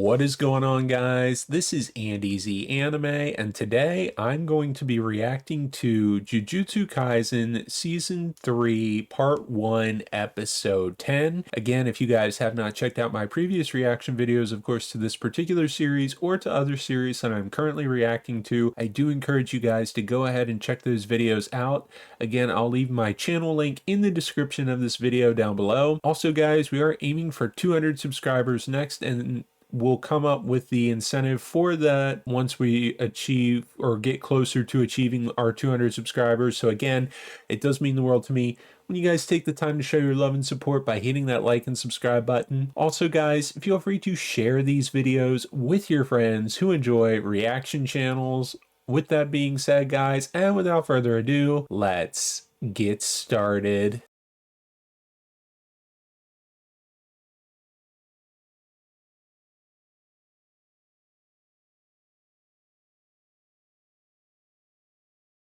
What is going on, guys? This is Andy Z Anime, and today I'm going to be reacting to Jujutsu Kaisen Season 3, Part 1, Episode 10. Again, if you guys have not checked out my previous reaction videos, of course, to this particular series or to other series that I'm currently reacting to, I do encourage you guys to go ahead and check those videos out. Again, I'll leave my channel link in the description of this video down below. Also, guys, we are aiming for 200 subscribers next, and we'll come up with the incentive for that once we achieve or get closer to achieving our 200 subscribers. So again, it does mean the world to me when you guys take the time to show your love and support by hitting that like and subscribe button. Also, guys, feel free to share these videos with your friends who enjoy reaction channels. With that being said, guys, and without further ado, let's get started.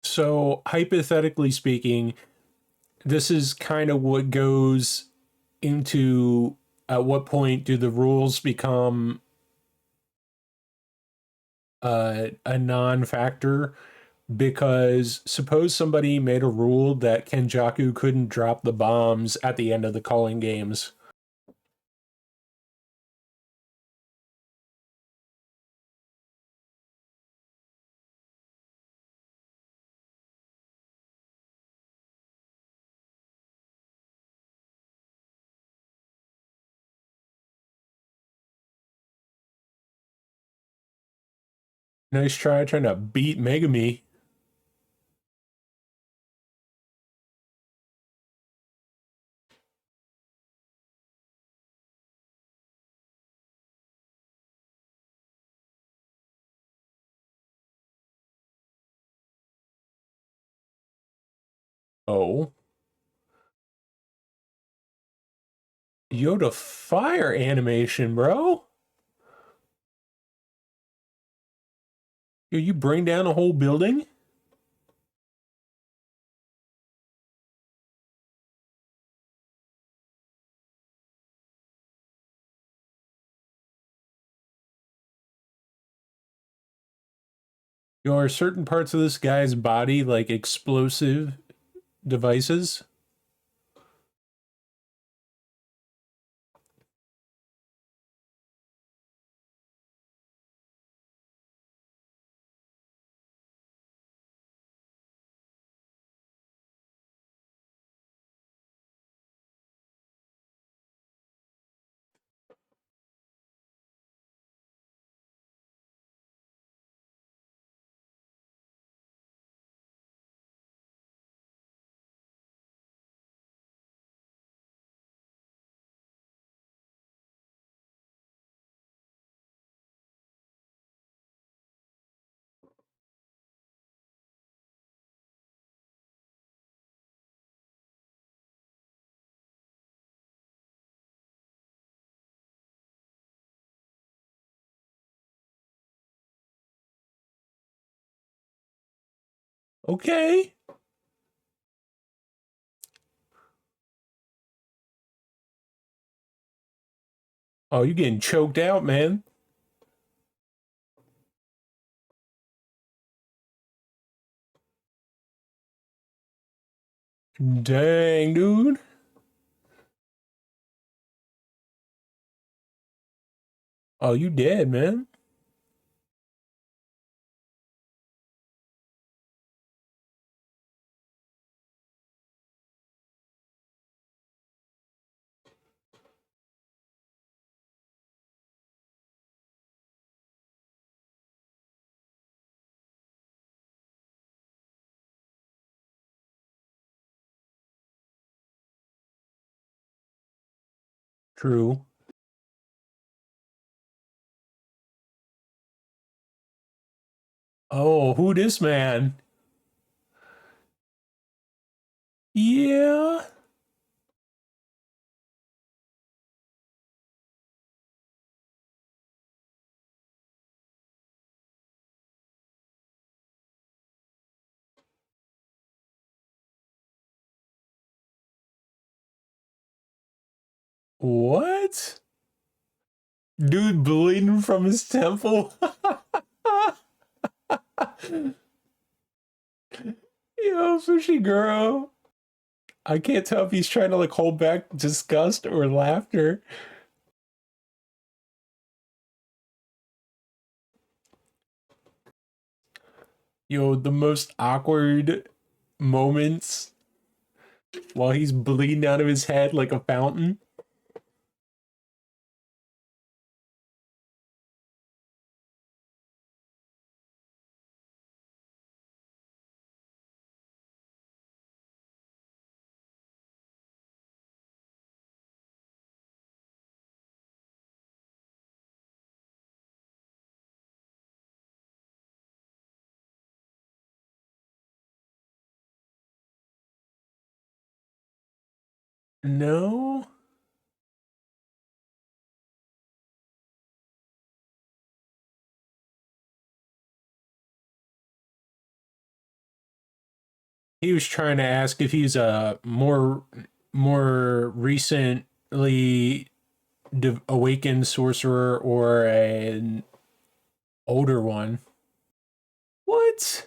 So, hypothetically speaking, this is kind of what goes into at what point do the rules become a non-factor? Because suppose somebody made a rule that Kenjaku couldn't drop the bombs at the end of the calling games. Nice try trying to beat Megumi. Oh. Yoda fire animation, bro. You bring down a whole building? Are certain parts of this guy's body like explosive devices? Okay. Oh, you getting choked out, man. Dang, dude. Oh, you dead, man. True. Oh, who this man? Yeah. What? Dude bleeding from his temple. Yo, sushi girl. I can't tell if he's trying to like hold back disgust or laughter. Yo, the most awkward moments while he's bleeding out of his head like a fountain. No. He was trying to ask if he's a more recently awakened sorcerer or an older one. What?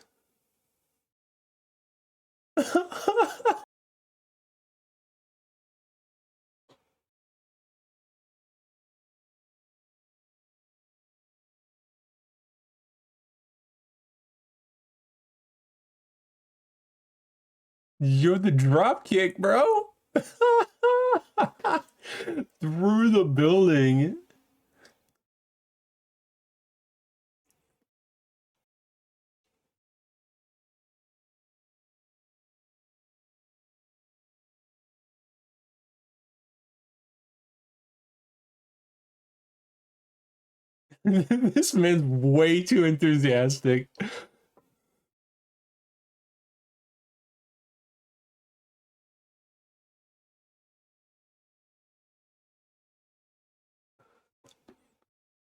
You're the drop kick, bro. Through the building. This man's way too enthusiastic.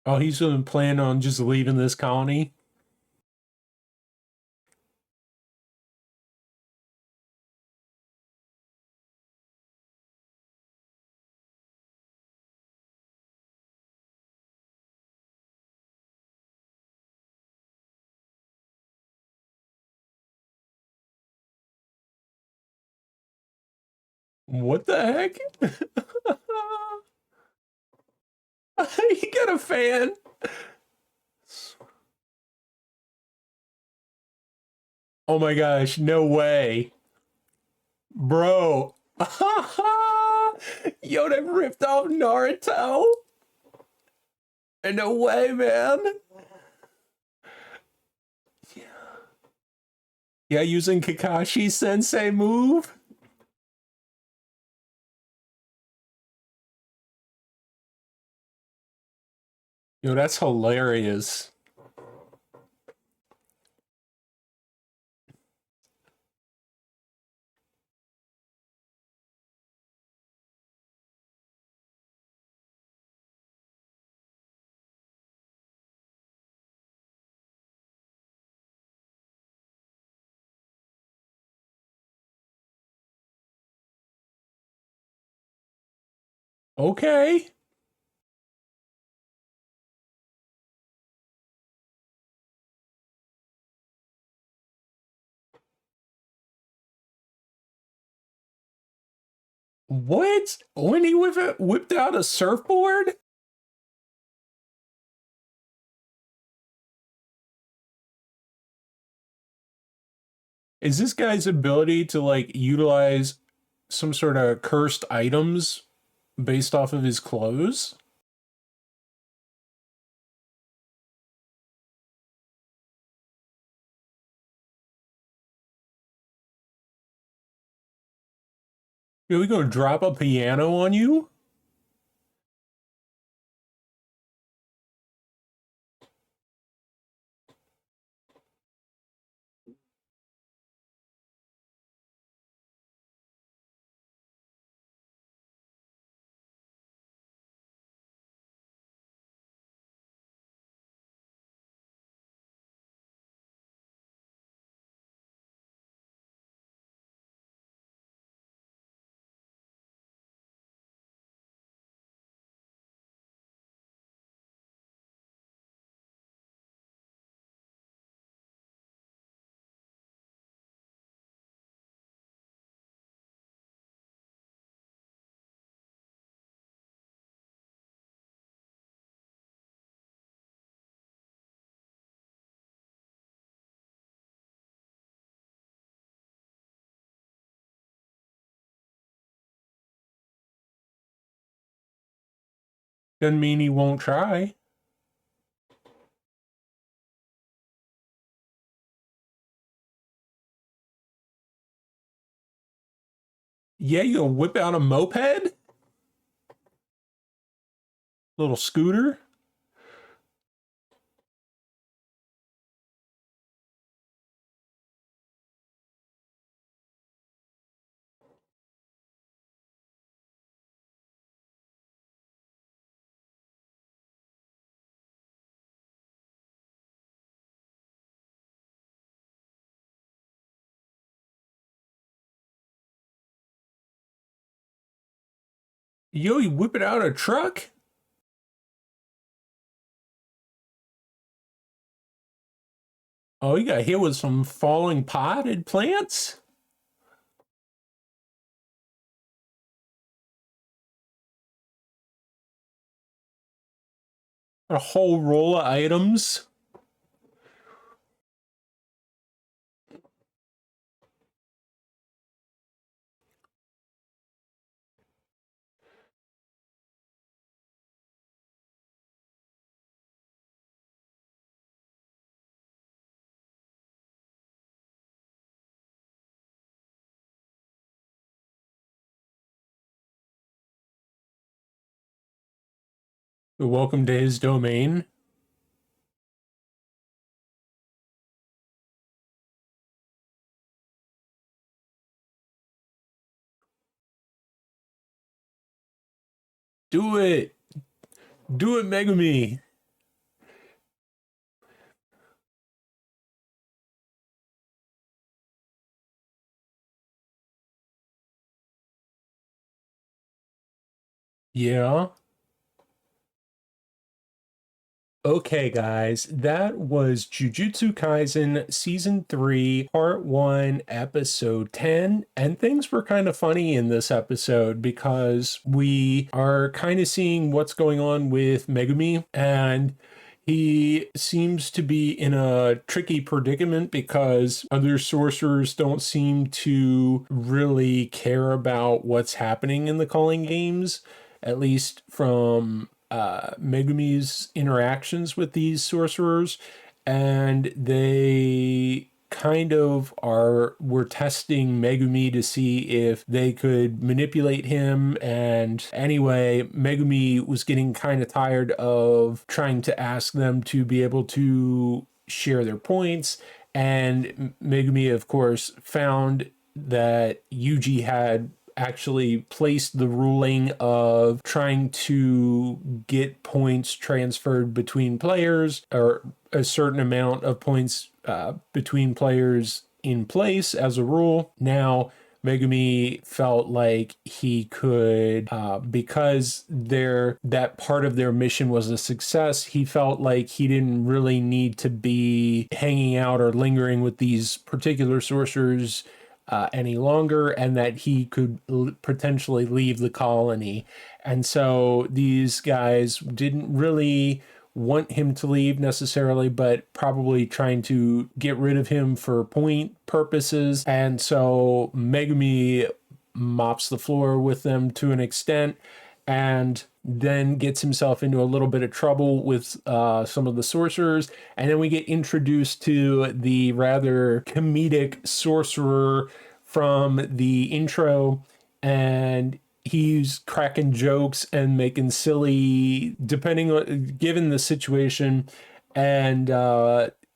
Oh, he's gonna plan on just leaving this colony. What the heck? He got a fan. Oh my gosh, no way. Bro. Yo, they ripped off Naruto. No way, man. Yeah, using Kakashi Sensei move. Yo, that's hilarious. Okay. What? When he whipped out a surfboard? Is this guy's ability to like utilize some sort of cursed items based off of his clothes? Are we gonna drop a piano on you? Doesn't mean he won't try. Yeah, you'll whip out a moped? Little scooter? Yo, you whip it out a truck? Oh, you got hit with some falling potted plants? A whole roll of items? Welcome to his domain. Do it! Do it, Megumi! Yeah. Okay, guys, that was Jujutsu Kaisen Season 3, Part 1, Episode 10. And things were kind of funny in this episode because we are kind of seeing what's going on with Megumi, and he seems to be in a tricky predicament because other sorcerers don't seem to really care about what's happening in the calling games, at least from Megumi's interactions with these sorcerers, and they kind of were testing Megumi to see if they could manipulate him. And anyway, Megumi was getting kind of tired of trying to ask them to be able to share their points, and Megumi, of course, found that Yuji had actually placed the ruling of trying to get points transferred between players, or a certain amount of points between players in place as a rule. Now, Megumi felt like he could, because that part of their mission was a success, he felt like he didn't really need to be hanging out or lingering with these particular sorcerers any longer, and that he could potentially leave the colony. And so these guys didn't really want him to leave necessarily, but probably trying to get rid of him for point purposes. And so Megumi mops the floor with them to an extent, and then gets himself into a little bit of trouble with some of the sorcerers. And then we get introduced to the rather comedic sorcerer from the intro, and he's cracking jokes and making silly, depending on given the situation. And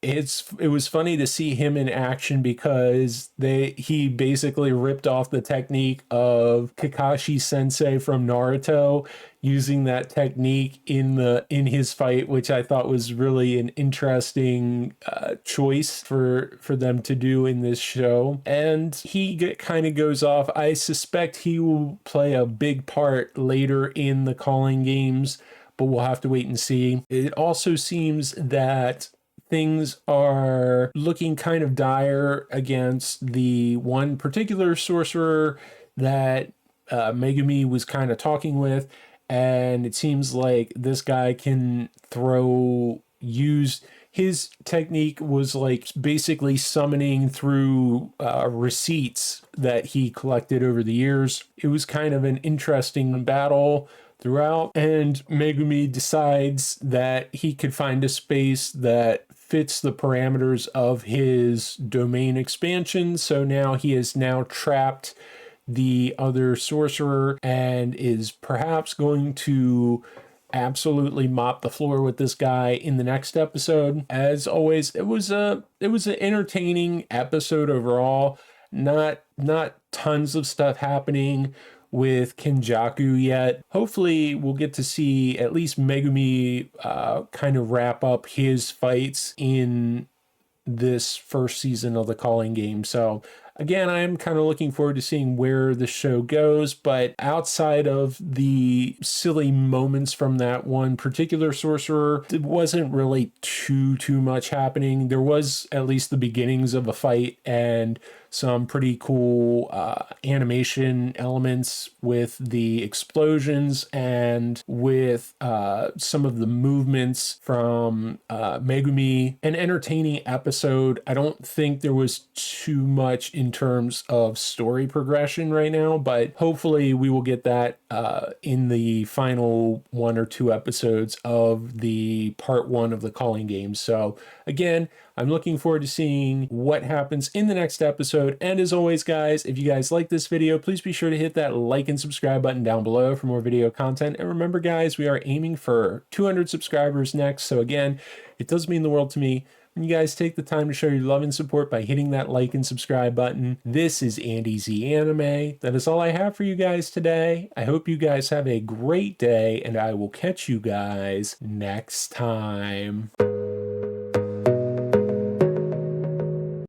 it was funny to see him in action because he basically ripped off the technique of Kakashi Sensei from Naruto, using that technique in his fight, which I thought was really an interesting choice for them to do in this show. And he kind of goes off. I suspect he will play a big part later in the calling games, but we'll have to wait and see. It also seems that things are looking kind of dire against the one particular sorcerer that Megumi was kind of talking with. And it seems like this guy can use his technique was like basically summoning through receipts that he collected over the years. It was kind of an interesting battle. throughout. And Megumi decides that he could find a space that fits the parameters of his domain expansion. So now he is now trapped the other sorcerer and is perhaps going to absolutely mop the floor with this guy in the next episode. As always, it was an entertaining episode overall. Not tons of stuff happening with Kenjaku yet. Hopefully we'll get to see at least Megumi kind of wrap up his fights in this first season of the Calling Game. So again, I'm kind of looking forward to seeing where the show goes, but outside of the silly moments from that one particular sorcerer, it wasn't really too much happening. There was at least the beginnings of a fight and some pretty cool animation elements with the explosions and with some of the movements from Megumi. An entertaining episode. I don't think there was too much in terms of story progression right now, but hopefully we will get that in the final 1 or 2 episodes of the part 1 of the Calling Game. So again, I'm looking forward to seeing what happens in the next episode. And as always, guys, if you guys like this video, please be sure to hit that like and subscribe button down below for more video content. And remember, guys, we are aiming for 200 subscribers next. So again, it does mean the world to me when you guys take the time to show your love and support by hitting that like and subscribe button. This is Andy Z Anime. That is all I have for you guys today. I hope you guys have a great day, and I will catch you guys next time.